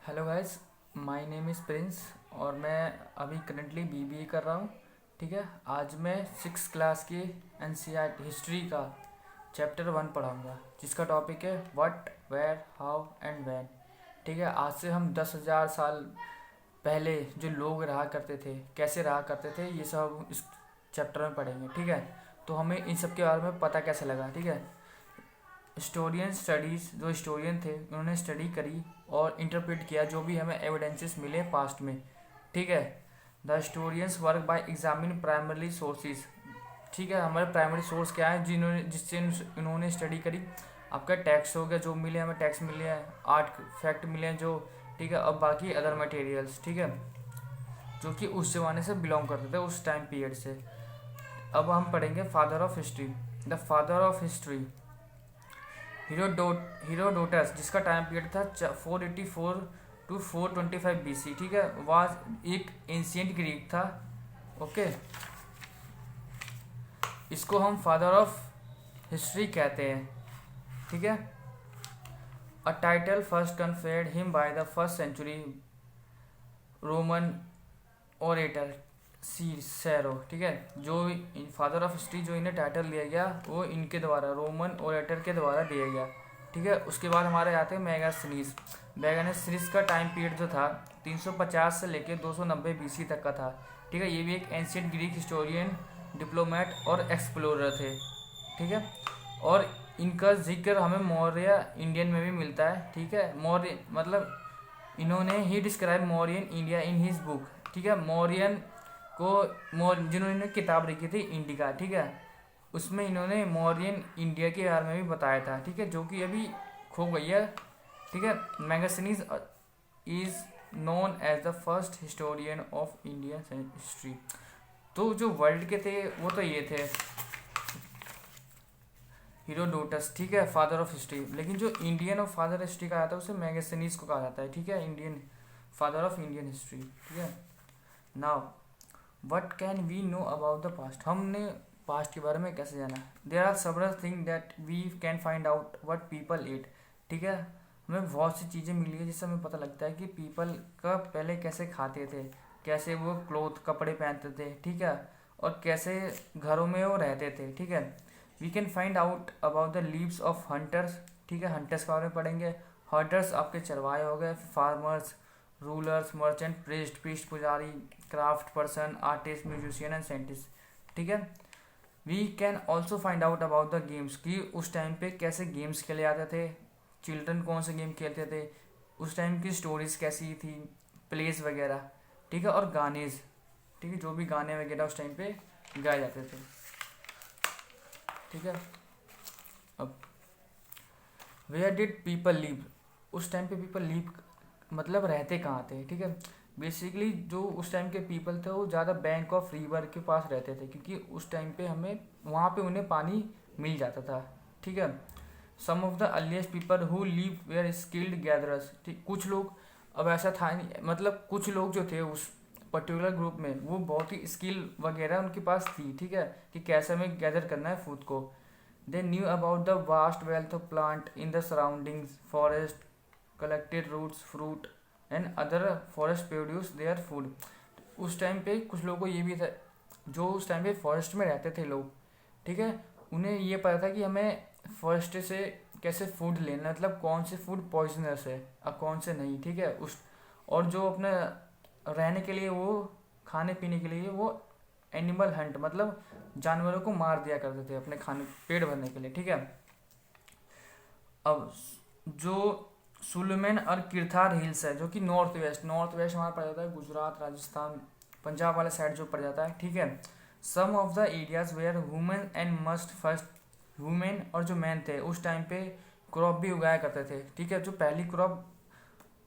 Hello guys, my name is Prince और मैं अभी करंटली बीबीए कर रहा हूँ। ठीक है, आज मैं 6 क्लास की एनसीईआरटी हिस्ट्री का चैप्टर 1 पढ़ाऊँगा, जिसका टॉपिक है what, where, how and when. ठीक है, आज से हम 10,000 साल पहले जो लोग रहा करते थे, कैसे रहा करते थे, ये सब इस चैप्टर में पढ़ेंगे। ठीक है, तो हमें इन सब के बारे में पता कैसे लगा। ठीक है, हिस्टोरियन स्टडीज़, जो हिस्टोरियन थे उन्होंने स्टडी करी और इंटरप्रेट किया जो भी हमें एविडेंसेस मिले पास्ट में। ठीक है, the historians work by examine primary sources. ठीक है, हमारे प्राइमरी सोर्स क्या है जिन्होंने जिससे इन्होंने स्टडी करी। आपका टैक्स हो गया, जो मिले हमें टैक्स मिले हैं, आर्ट फैक्ट मिले हैं जो। ठीक है, अब बाकी अदर मटेरियल्स। ठीक है, जो कि उस ज़माने से बिलोंग करते थे, उस टाइम पीरियड से। अब हम पढ़ेंगे father of history. The father of history Herodotus, जिसका टाइम पीरियड था 484 टू 425 BC। ठीक है, वाज एक एंशियंट ग्रीक था। ओके, इसको हम फादर ऑफ हिस्ट्री कहते हैं। ठीक है, a title first conferred him by the first century Roman orator Cicero. ठीक है, जो फादर ऑफ हिस्ट्री जो इन्हें टाइटल दिया गया वो इनके द्वारा, रोमन ओरेटर के द्वारा दिया गया। ठीक है, उसके बाद हमारे आते हैं मैगस्थनीज। मैगस्थनीज का टाइम पीरियड जो था 350 से लेकर 290 BC तक का था। ठीक है, ये भी एक एंशियंट ग्रीक हिस्टोरियन, डिप्लोमेट और एक्सप्लोरर थे। ठीक है, और इनका जिक्र हमें मौर्य इंडियन में भी मिलता है। ठीक है, मौर्य मतलब इन्होंने ही describe Mauryan India in his book. ठीक है, मौर्यन को जिन्होंने किताब लिखी थी इंडिका। ठीक है, उसमें इन्होंने मौर्यन इंडिया के बारे में भी बताया था। ठीक है, जो कि अभी खो गई है। ठीक है, Megasthenes is known as the first historian of Indian history. तो जो वर्ल्ड के थे वो तो ये थे हीरोडोटस। ठीक है, फादर ऑफ हिस्ट्री। लेकिन जो इंडियन ऑफ फादर हिस्ट्री कहा जाता है उसे मैगस्थनीज को कहा जाता है। ठीक है, Indian father of Indian history. ठीक है, now what can we know about the past. हमने पास्ट के बारे में कैसे जाना। There are several thing that we can find out what people ate. ठीक है, हमें बहुत सी चीज़ें मिली है जिससे हमें पता लगता है कि पीपल का पहले कैसे खाते थे, कैसे वो क्लोथ कपड़े पहनते थे। ठीक है, और कैसे घरों में वो रहते थे। ठीक है, we can find out about the lives of hunters. ठीक है, हंटर्स के बारे में पढ़ेंगे। हंटर्स आपके चरवाहे हो गए, फार्मर्स, रूलर्स, मर्चेंट, प्रीस्ट पुजारी, craft person, artist, musician and scientist. ठीक है, we can also find out about the games कि उस टाइम पे कैसे गेम्स खेले जाते थे, चिल्ड्रन कौन से गेम खेलते थे, उस टाइम की स्टोरीज कैसी थी, प्लेस वगैरह। ठीक है, और गानेज। ठीक है, जो भी गाने वगैरह उस टाइम पे गाए जाते थे। ठीक है, अब वेयर डिड पीपल लिव। उस टाइम पे पीपल लिव मतलब रहते कहाँ थे। ठीक है, बेसिकली जो उस टाइम के पीपल थे वो ज़्यादा बैंक ऑफ रिवर के पास रहते थे, क्योंकि उस टाइम पे हमें वहाँ पे उन्हें पानी मिल जाता था। ठीक है, some of the earliest people who live were skilled gatherers. ठीक, कुछ लोग, अब ऐसा था नहीं, मतलब कुछ लोग जो थे उस पर्टिकुलर ग्रुप में वो बहुत ही स्किल वगैरह उनके पास थी। ठीक है, कि कैसे हमें गैदर करना है फूड को। They knew about the vast wealth of plant in the surroundings, forest collected roots, fruit and other forest produce their food. उस टाइम पे कुछ लोगों को ये भी था, जो उस टाइम पे फॉरेस्ट में रहते थे लोग। ठीक है, उन्हें ये पता था कि हमें फॉरेस्ट से कैसे फूड लेना, मतलब कौन से फूड पॉइजनस है और कौन से नहीं। ठीक है, उस और जो अपने रहने के लिए, वो खाने पीने के लिए वो एनिमल हंट मतलब जानवरों को मार दिया करते थे अपने खाने पेट भरने के लिए। ठीक है, अब जो सुलेमान और किरथार हिल्स है जो कि नॉर्थ वेस्ट हमारा पड़ जाता है, गुजरात, राजस्थान, पंजाब वाला साइड जो पड़ जाता है। ठीक है, some of the areas where women and must first, women और जो मैन थे उस टाइम पे क्रॉप भी उगाया करते थे। ठीक है, जो पहली क्रॉप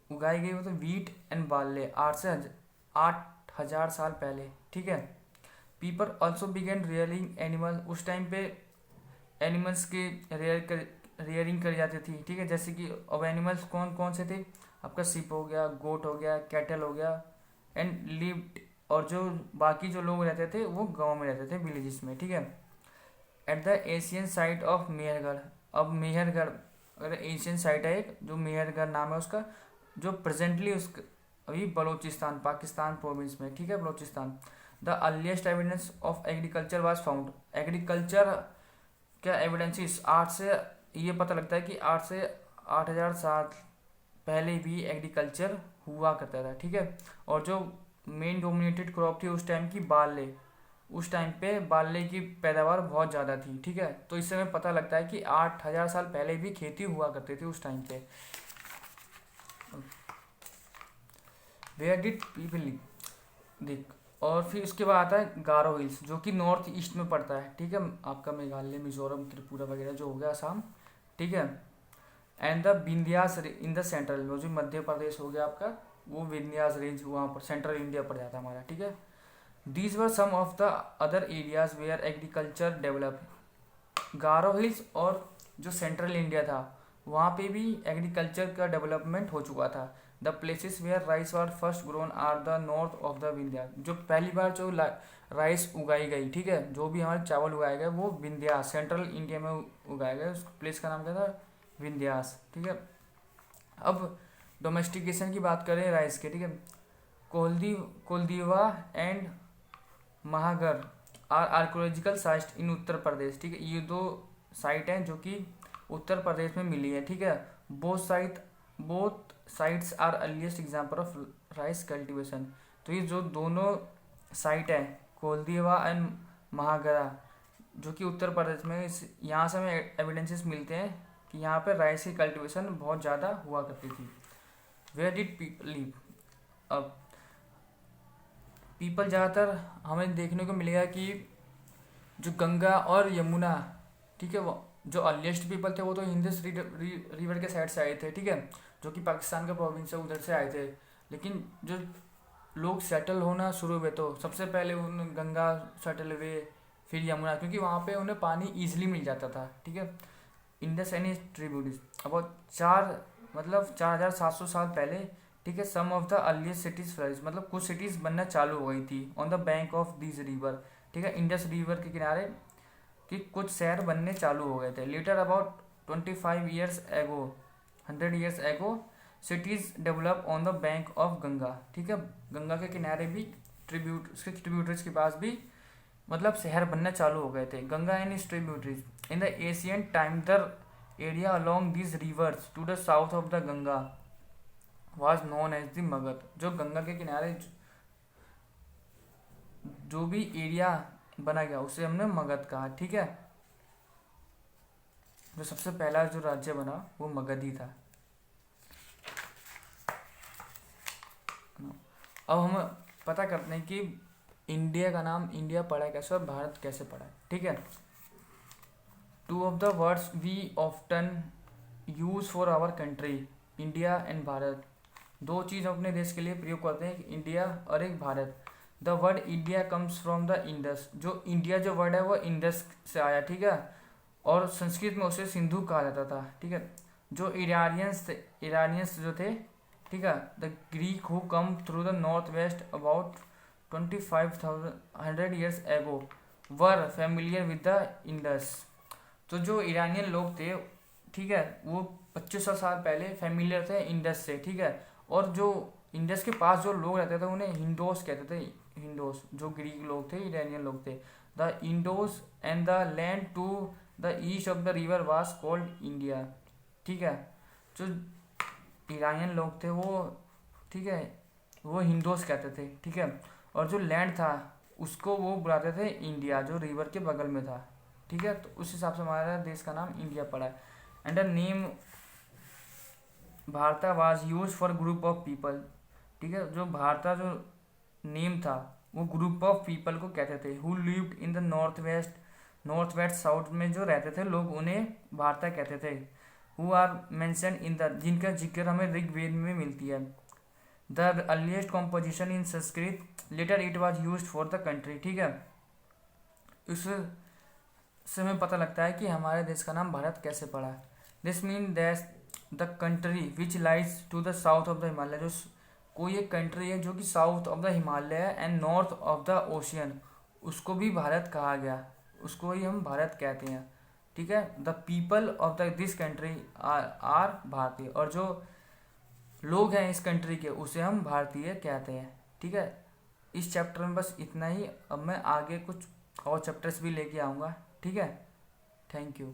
उगाई गई वो तो वीट एंड बार्ले 8,000 साल पहले। ठीक है, people also began rearing animal. उस टाइम पे एनिमल्स की रेयरिंग करी जाती थी। ठीक है, जैसे कि अब एनिमल्स कौन कौन से थे, आपका सिप हो गया, गोट हो गया, कैटल हो गया एंड लिव्ड, और जो बाकी जो लोग रहते थे वो गांव में रहते थे, विलेजेस में। ठीक है, at the Asian site of Mehrgarh. अब मेहरगढ़ अगर एशियन साइट है एक, जो मेहरगढ़ नाम है उसका, जो प्रेजेंटली उस अभी बलोचिस्तान पाकिस्तान प्रोविंस में, ठीक है, Balochistan. The earliest evidence of agriculture was found. Agriculture क्या एविडेंसेस 8 से, ये पता लगता है कि 8 से 8000 साल पहले भी एग्रीकल्चर हुआ करता था, ठीक है। और जो मेन डोमिनेटेड क्रॉप थी उस टाइम की बार्ले, उस टाइम पे बार्ले की पैदावार बहुत ज़्यादा थी, ठीक है। तो इससे हमें पता लगता है कि 8000 साल पहले भी खेती हुआ करती थी उस टाइम पे। वेयर डिड पीपल लिव, देख। और फिर उसके बाद आता है गारो हिल्स, जो कि नॉर्थ ईस्ट में पड़ता है, ठीक है। आपका मेघालय, मिजोरम, त्रिपुरा वगैरह जो हो गया, असम, ठीक है। And the Vindhyas in the central, जो मध्य प्रदेश हो गया आपका, वो विंध्यास रेंज वहाँ पर सेंट्रल इंडिया पड़ जाता है हमारा, ठीक है। These were some of the other areas where agriculture develop. Garo hills और जो सेंट्रल इंडिया था वहाँ पे भी एग्रीकल्चर का डेवलपमेंट हो चुका था। The places where rice were first grown are the north of the Vindhya, जो पहली बार जो राइस उगाई गई, ठीक है, जो भी हमारे चावल उगाए गए वो विंध्यास सेंट्रल इंडिया में उगाए गए। उस प्लेस का नाम क्या था, विंध्यास, ठीक है। अब डोमेस्टिकेशन की बात करें राइस के, ठीक है। कोलदीवा एंड महागर आर आर्कोलॉजिकल साइट इन उत्तर प्रदेश, ठीक है। ये दो साइट हैं जो कि उत्तर प्रदेश में मिली है, ठीक है। Both sites are earliest example of rice cultivation. तो ये जो दोनों साइट हैं, कोलदीवा एंड महागरा, जो कि उत्तर प्रदेश में, यहाँ से हमें एविडेंसेस मिलते हैं कि यहाँ पे राइस की कल्टीवेशन बहुत ज़्यादा हुआ करती थी। वेयर डिड पीपल लिव, अब पीपल ज़्यादातर हमें देखने को मिलेगा कि जो गंगा और यमुना, ठीक है, वो जो अर्लीस्ट पीपल थे वो तो इंडस रिवर के साइड से आए थे, ठीक है, जो कि पाकिस्तान का प्रोविंस है उधर से आए थे। लेकिन जो लोग सेटल होना शुरू हुए तो सबसे पहले उन गंगा सेटल हुए, फिर यमुना, क्योंकि वहाँ पे उन्हें पानी ईजिली मिल जाता था, ठीक है। इंडस एंड ट्रिब्यूटरीज अबाउट 4700 साल पहले, ठीक है। Some of the earliest cities flourish, मतलब कुछ सिटीज बनना चालू हो गई थी on the bank of this river, ठीक है, इंडस रिवर के किनारे कि कुछ शहर बनने चालू हो गए थे। Letter about 25 years ago, 100 years ago, cities develop on the bank of Ganga, ठीक है। गंगा के किनारे भी उसके ट्रिब्यूटरीज के पास भी मतलब शहर बनना चालू हो गए थे। Ganga and its tributaries in the ancient time the area along this rivers to the south of the Ganga was known as the Magadha. जो गंगा के किनारे जो भी एरिया बना गया उसे हमने मगध कहा, ठीक है। जो सबसे पहला जो राज्य बना वो मगध ही था। अब हम पता करते हैं कि इंडिया का नाम इंडिया पड़ा है कैसे और भारत कैसे पड़ा है, ठीक है। Two of the words we often use for our country, India and Bharat, दो चीज़ अपने देश के लिए प्रयोग करते हैं, इंडिया और एक Bharat. The word India comes from the Indus, जो इंडिया जो वर्ड है वो इंडस से आया, ठीक है। और संस्कृत में उसे सिंधु कहा जाता था, ठीक है। जो इरानियंस जो थे, ठीक है, the Greek who come through the north waste about 2500 years ago were familiar with the Indus. तो जो ईरानियन लोग थे, ठीक है, वो 2500 साल पहले फेमिलियर थे इंडस से, ठीक है। और जो इंडस के पास जो लोग रहते थे उन्हें हिंदोस कहते थे, हिंदोस जो ग्रीक लोग थे, ईरानियन लोग थे। The Indus and the land to the east of the river was called India, ठीक है। जो ईरानियन लोग थे वो, ठीक है, वो हिंदोस कहते थे, ठीक है। और जो लैंड था उसको वो बुलाते थे इंडिया, जो रिवर के बगल में था, ठीक है। तो उस हिसाब से हमारा देश का नाम इंडिया पड़ा है। एंड द नेम भारता was use for group of people, ठीक है। जो भारता जो नेम था वो ग्रुप ऑफ पीपल को कहते थे who lived in the north west south में जो रहते थे लोग उन्हें भारता कहते थे। Who are mention in the, जिनका जिक्र हमें ऋग्वेद में मिलती है। The earliest composition in Sanskrit, later it was used for the country, ठीक है। इससे हमें पता लगता है कि हमारे देश का नाम भारत कैसे पड़ा। This mean that the country which lies to the south of the Himalaya, जो कोई एक कंट्री है जो कि साउथ ऑफ द हिमालय है and north of the ocean, उसको भी भारत कहा गया, उसको ही हम भारत कहते हैं, ठीक है। The people of the this country are Bharatiya, और जो लोग हैं इस कंट्री के, उसे हम भारतीय कहते हैं। ठीक है, इस चैप्टर में बस इतना ही। अब मैं आगे कुछ और चैप्टर्स भी लेके आऊँगा। ठीक है, थैंक यू।